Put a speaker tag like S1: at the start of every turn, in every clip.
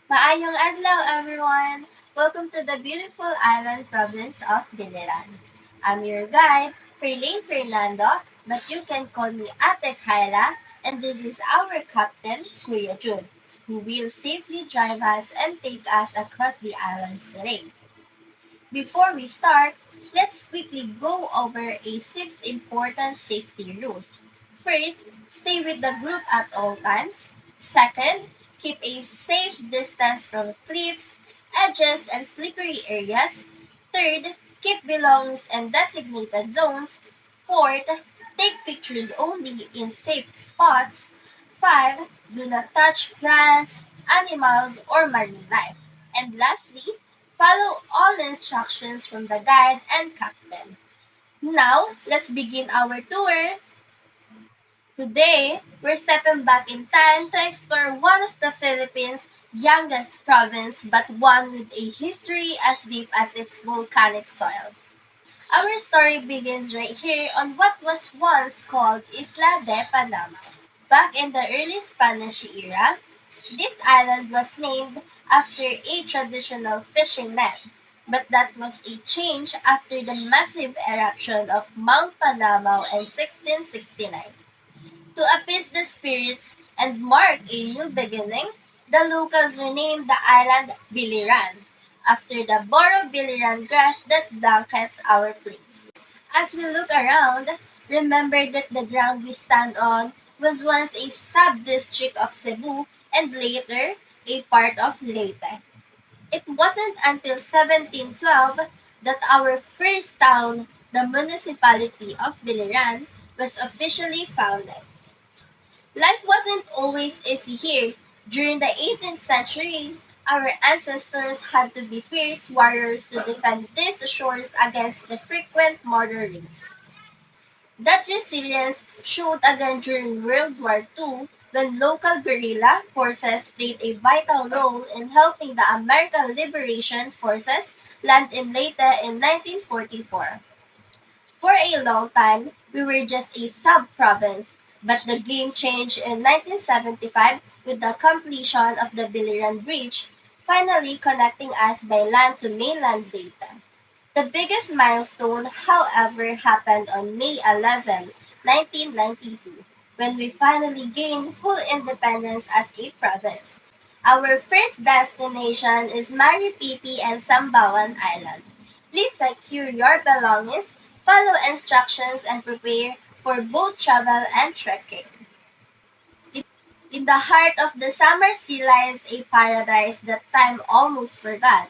S1: Maayong adlaw, everyone! Welcome to the beautiful island province of Biliran. I'm your guide, Freelane Fernando, but you can call me Ate Kyla, and this is our captain, Kuya Jun, who will safely drive us and take us across the islands today. Before we start, let's quickly go over a six important safety rules. First, stay with the group at all times. Second, keep a safe distance from cliffs, edges, and slippery areas. Third, keep belongings in designated zones. Fourth, take pictures only in safe spots. 5. Do not touch plants, animals, or marine life. And lastly, follow all instructions from the guide and captain. Now, let's begin our tour. Today, we're stepping back in time to explore one of the Philippines' youngest province, but one with a history as deep as its volcanic soil. Our story begins right here on what was once called Isla de Panama. Back in the early Spanish era, this island was named after a traditional fishing net, but that was a change after the massive eruption of Mount Panama in 1669. To appease the spirits and mark a new beginning, the locals renamed the island Biliran, after the Boro Biliran grass that blankets our plains. As we look around, remember that the ground we stand on was once a sub-district of Cebu and later a part of Leyte. It wasn't until 1712 that our first town, the municipality of Biliran, was officially founded. Life wasn't always easy here. During the 18th century, our ancestors had to be fierce warriors to defend these shores against the frequent murder raids. That resilience showed again during World War II when local guerrilla forces played a vital role in helping the American Liberation Forces land in Leyte in 1944. For a long time, we were just a sub-province, but the game changed in 1975 with the completion of the Biliran Bridge, finally connecting us by land to mainland Leyte. The biggest milestone, however, happened on May 11, 1992, when we finally gained full independence as a province. Our first destination is Maripipi and Sambawan Island. Please secure your belongings, follow instructions, and prepare for boat travel and trekking. In the heart of the summer sea lies a paradise that time almost forgot.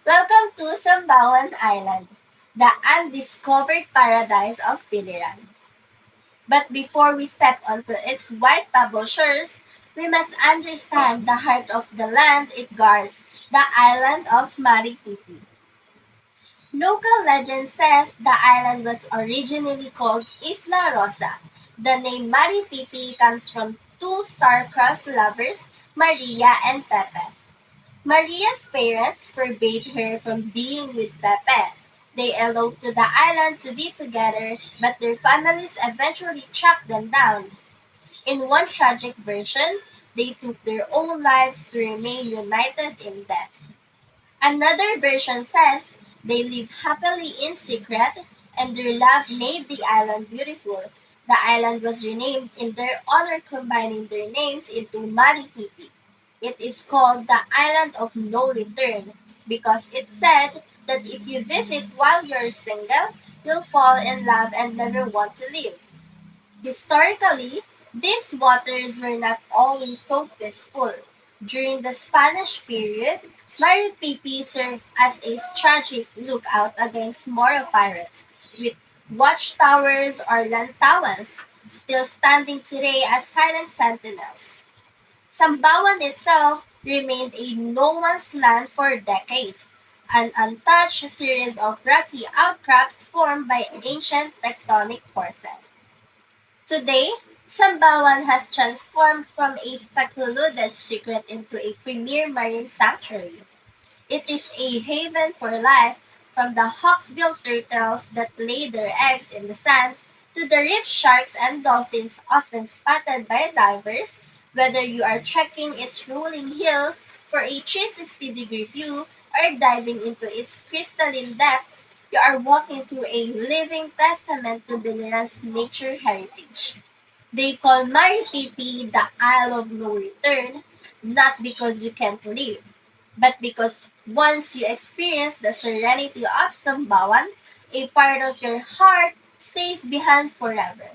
S1: Welcome to Sambawan Island, the undiscovered paradise of Biliran. But before we step onto its white pebble shores, we must understand the heart of the land it guards, the island of Maripipi. Local legend says the island was originally called Isla Rosa. The name Maripipi comes from two star-crossed lovers, Maria and Pepe. Maria's parents forbade her from being with Pepe. They eloped to the island to be together, but their families eventually tracked them down. In one tragic version, they took their own lives to remain united in death. Another version says they lived happily in secret and their love made the island beautiful. The island was renamed in their honor, combining their names into Maripipi. It is called the Island of No Return because it said that if you visit while you're single, you'll fall in love and never want to leave. Historically, these waters were not always so peaceful. During the Spanish period, Maripipi served as a strategic lookout against Moro pirates, with watchtowers or lantawans still standing today as silent sentinels. Sambawan itself remained a no man's land for decades, an untouched series of rocky outcrops formed by ancient tectonic forces. Today, Sambawan has transformed from a secluded secret into a premier marine sanctuary. It is a haven for life, from the hawksbill turtles that lay their eggs in the sand to the reef sharks and dolphins often spotted by divers, whether you are trekking its rolling hills for a 360-degree view or diving into its crystalline depths, you are walking through a living testament to Biliran's nature heritage. They call Maripipi the Isle of No Return, not because you can't leave, but because once you experience the serenity of Sambawan, a part of your heart stays behind forever.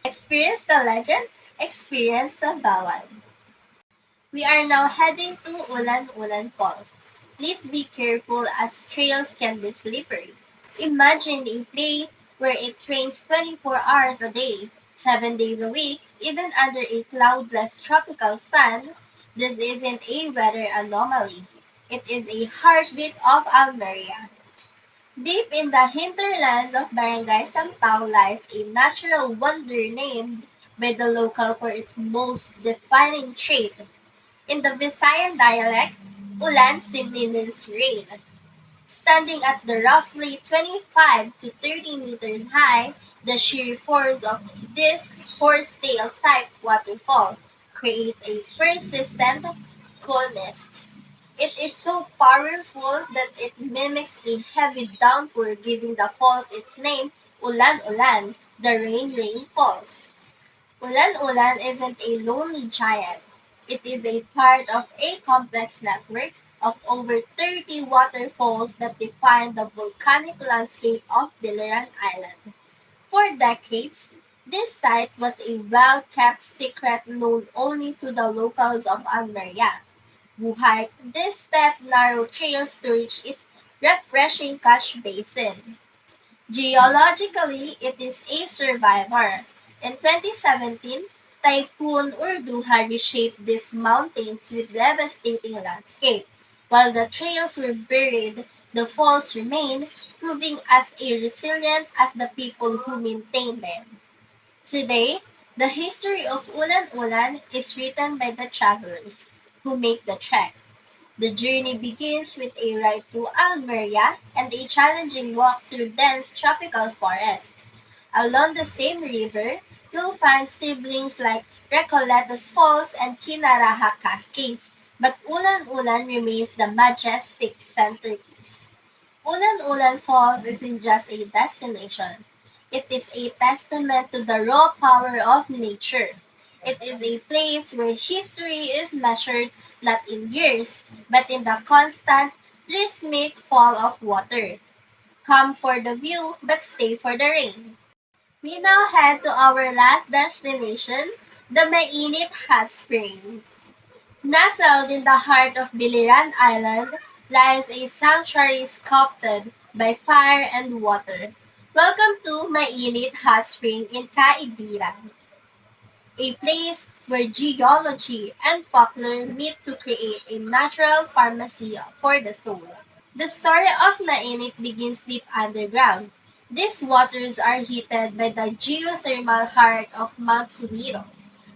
S1: Experience the legend, experience Sambawan. We are now heading to Ulan Ulan Falls. Please be careful as trails can be slippery. Imagine a place where it rains 24 hours a day, 7 days a week, even under a cloudless tropical sun. This isn't a weather anomaly. It is a heartbeat of Almeria. Deep in the hinterlands of Barangay Sampao lies a natural wonder named by the local for its most defining trait. In the Visayan dialect, ulan simply means rain. Standing at the roughly 25 to 30 meters high, the sheer force of this horsetail type waterfall creates a persistent cool mist. It is so powerful that it mimics a heavy downpour, giving the falls its name, Ulan Ulan, the rain rain falls. Ulan Ulan isn't a lonely giant. It is a part of a complex network of over 30 waterfalls that define the volcanic landscape of Biliran Island. For decades, this site was a well-kept secret known only to the locals of Almeria, who hiked these steep narrow trails to reach its refreshing catch basin. Geologically, it is a survivor. In 2017, Typhoon Urduha reshaped these mountains with devastating landscape. While the trails were buried, the falls remain, proving as resilient as the people who maintain them. Today, the history of Ulan Ulan is written by the travelers who make the trek. The journey begins with a ride to Almeria and a challenging walk through dense tropical forests. Along the same river, you'll find siblings like Recoletos Falls and Kinaraha Cascades, but Ulan Ulan remains the majestic centerpiece. Ulan Ulan Falls isn't just a destination. It is a testament to the raw power of nature. It is a place where history is measured not in years, but in the constant, rhythmic fall of water. Come for the view, but stay for the rain. We now head to our last destination, the Mainit Hot Spring. Nestled in the heart of Biliran Island lies a sanctuary sculpted by fire and water. Welcome to Mainit Hot Spring in Caibiran, a place where geology and folklore meet to create a natural pharmacy for the soul. The story of Mainit begins deep underground. These waters are heated by the geothermal heart of Mount Sumiro,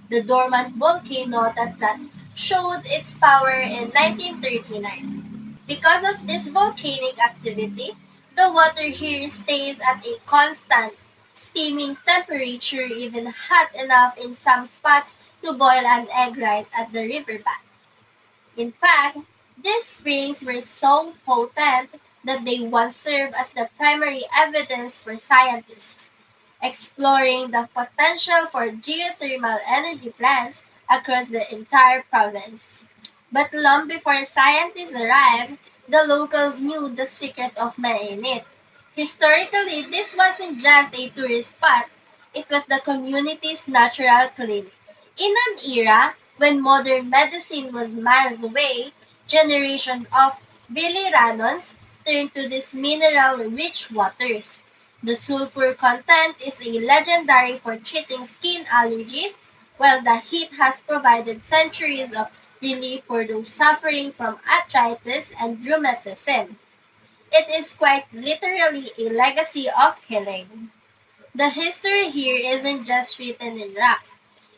S1: the dormant volcano that last showed its power in 1939. Because of this volcanic activity, the water here stays at a constant steaming temperature, even hot enough in some spots to boil an egg right at the riverbank. In fact, these springs were so potent that they once served as the primary evidence for scientists exploring the potential for geothermal energy plants across the entire province. But long before scientists arrived, the locals knew the secret of mainit. Historically, this wasn't just a tourist spot, it was the community's natural clinic. In an era when modern medicine was miles away, generations of Biliranons turned to these mineral-rich waters. The sulfur content is a legendary for treating skin allergies, while the heat has provided centuries of relief for those suffering from arthritis and rheumatism. It is quite literally a legacy of healing. The history here isn't just written in rocks,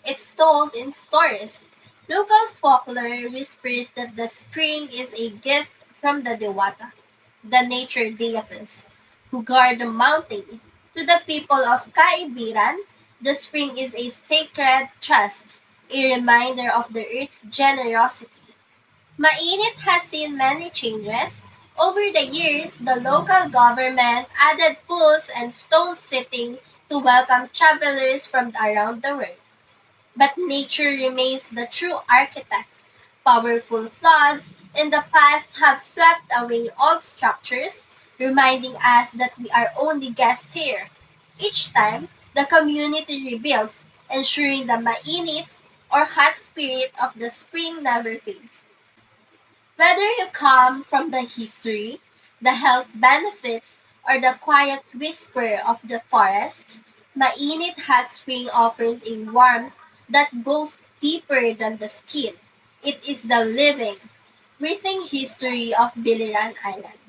S1: it's told in stories. Local folklore whispers that the spring is a gift from the Dewata, the nature deities, who guard the mountain. To the people of Kaibiran, the spring is a sacred trust, a reminder of the earth's generosity. Mainit has seen many changes. Over the years, the local government added pools and stone sitting to welcome travelers from around the world. But nature remains the true architect. Powerful floods in the past have swept away old structures, reminding us that we are only guests here. Each time, the community rebuilds, ensuring the mainit or hot spirit of the spring never fades. Whether you come from the history, the health benefits, or the quiet whisper of the forest, Mainit Hot Spring offers a warmth that goes deeper than the skin. It is the living, breathing history of Biliran Island.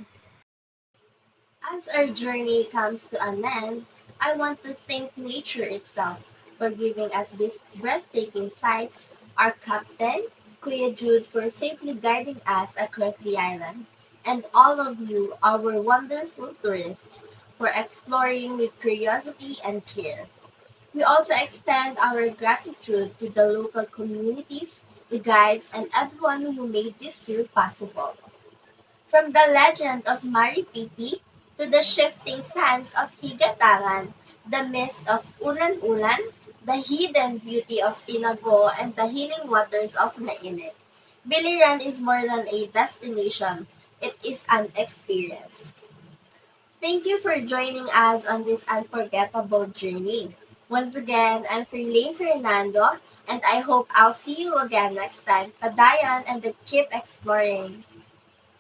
S1: As our journey comes to an end, I want to thank nature itself for giving us these breathtaking sights, our captain, Kuya Jude, for safely guiding us across the islands, and all of you, our wonderful tourists, for exploring with curiosity and care. We also extend our gratitude to the local communities, the guides, and everyone who made this tour possible. From the legend of Maripipi to the shifting sands of Higataran, the mist of Ulan-Ulan, the hidden beauty of Tinago, and the healing waters of Mainit, Biliran is more than a destination. It is an experience. Thank you for joining us on this unforgettable journey. Once again, I'm Freelane Fernando, and I hope I'll see you again next time. Padayan and keep exploring.